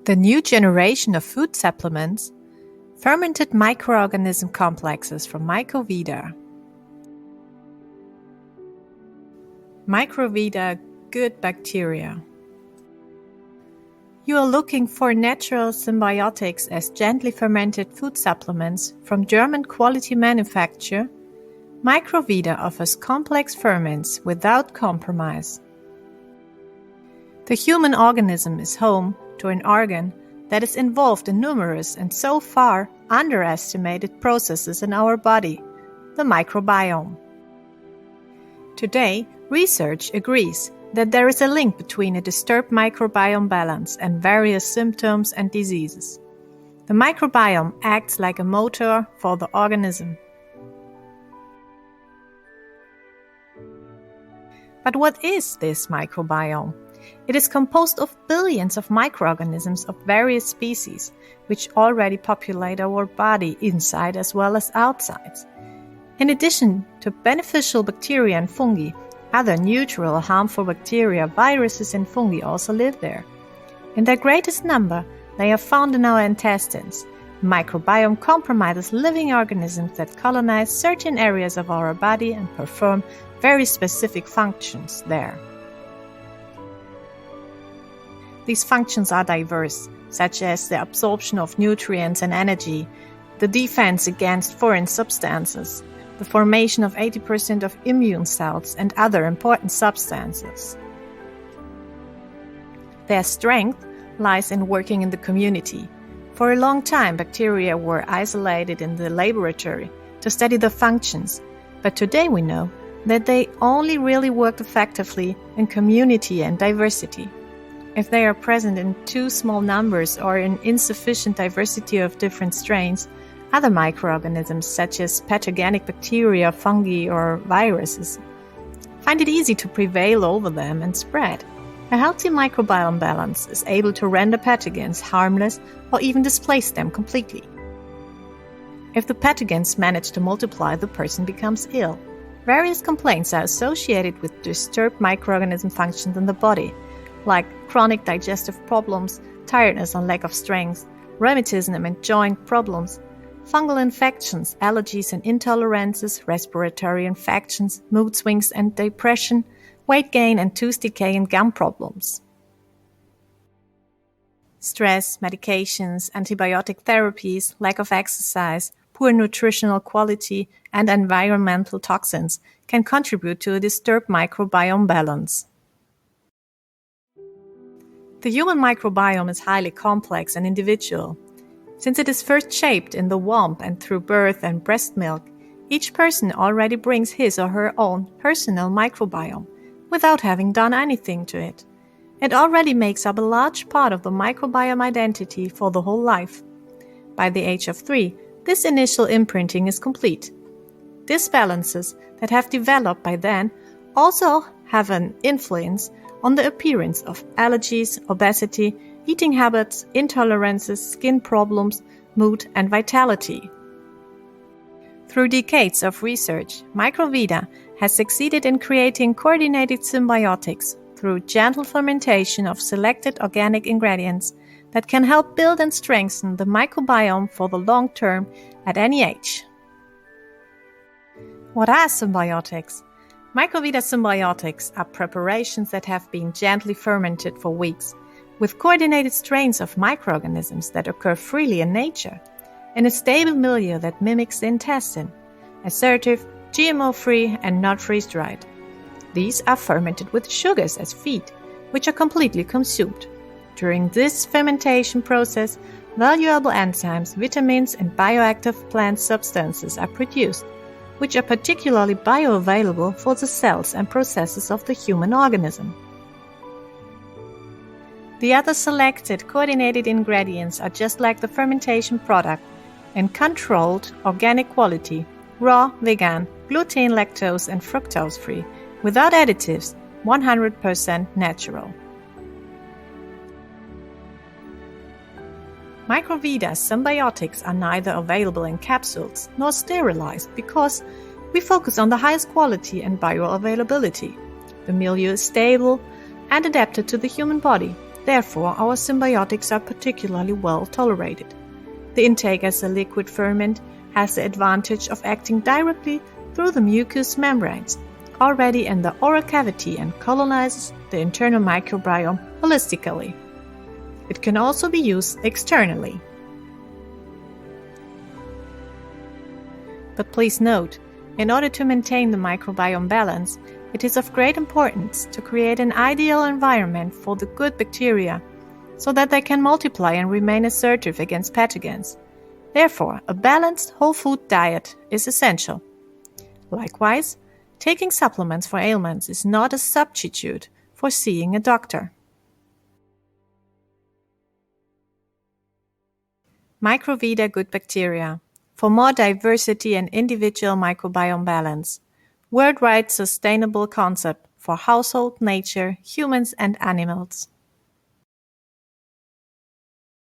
The new generation of food supplements, fermented microorganism complexes from MikroVeda. MikroVeda Good Bacteria. You are looking for natural symbiotics as gently fermented food supplements from German quality manufacturer. MikroVeda offers complex ferments without compromise. The human organism is home to an organ that is involved in numerous and so far underestimated processes in our body, the microbiome. Today, research agrees that there is a link between a disturbed microbiome balance and various symptoms and diseases. The microbiome acts like a motor for the organism. But what is this microbiome? It is composed of billions of microorganisms of various species, which already populate our body inside as well as outside. In addition to beneficial bacteria and fungi, other neutral or harmful bacteria, viruses and fungi also live there. In their greatest number, they are found in our intestines. The microbiome comprises living organisms that colonize certain areas of our body and perform very specific functions there. These functions are diverse, such as the absorption of nutrients and energy, the defense against foreign substances, the formation of 80% of immune cells, and other important substances. Their strength lies in working in the community. For a long time, bacteria were isolated in the laboratory to study the functions, but today we know that they only really work effectively in community and diversity. If they are present in too small numbers or in insufficient diversity of different strains, other microorganisms such as pathogenic bacteria, fungi, or viruses find it easy to prevail over them and spread. A healthy microbiome balance is able to render pathogens harmless or even displace them completely. If the pathogens manage to multiply, the person becomes ill. Various complaints are associated with disturbed microorganism functions in the body, like chronic digestive problems, tiredness and lack of strength, rheumatism and joint problems, fungal infections, allergies and intolerances, respiratory infections, mood swings and depression, weight gain and tooth decay and gum problems. Stress, medications, antibiotic therapies, lack of exercise, poor nutritional quality, and environmental toxins can contribute to a disturbed microbiome balance. The human microbiome is highly complex and individual. Since it is first shaped in the womb and through birth and breast milk, each person already brings his or her own personal microbiome without having done anything to it. It already makes up a large part of the microbiome identity for the whole life. By the age of 3, this initial imprinting is complete. Disbalances that have developed by then also have an influence on the appearance of allergies, obesity, eating habits, intolerances, skin problems, mood, and vitality. Through decades of research, MikroVeda has succeeded in creating coordinated symbiotics through gentle fermentation of selected organic ingredients that can help build and strengthen the microbiome for the long term at any age. What are symbiotics? MikroVeda Symbiotics are preparations that have been gently fermented for weeks with coordinated strains of microorganisms that occur freely in nature, in a stable milieu that mimics the intestine, assertive, GMO-free and not freeze-dried. These are fermented with sugars as feed, which are completely consumed. During this fermentation process, valuable enzymes, vitamins and bioactive plant substances are produced, which are particularly bioavailable for the cells and processes of the human organism. The other selected coordinated ingredients are just like the fermentation product, in controlled organic quality, raw, vegan, gluten, lactose and fructose free, without additives, 100% natural. MikroVeda Symbiotics are neither available in capsules nor sterilized because we focus on the highest quality and bioavailability. The milieu is stable and adapted to the human body, Therefore, our symbiotics are particularly well tolerated. The intake as a liquid ferment has the advantage of acting directly through the mucous membranes, already in the oral cavity, and colonizes the internal microbiome holistically. It can also be used externally. But please note, in order to maintain the microbiome balance, it is of great importance to create an ideal environment for the good bacteria so that they can multiply and remain assertive against pathogens. Therefore, a balanced whole food diet is essential. Likewise, taking supplements for ailments is not a substitute for seeing a doctor. MikroVeda Good Bacteria for more diversity and individual microbiome balance. Worldwide sustainable concept for household, nature, humans and animals.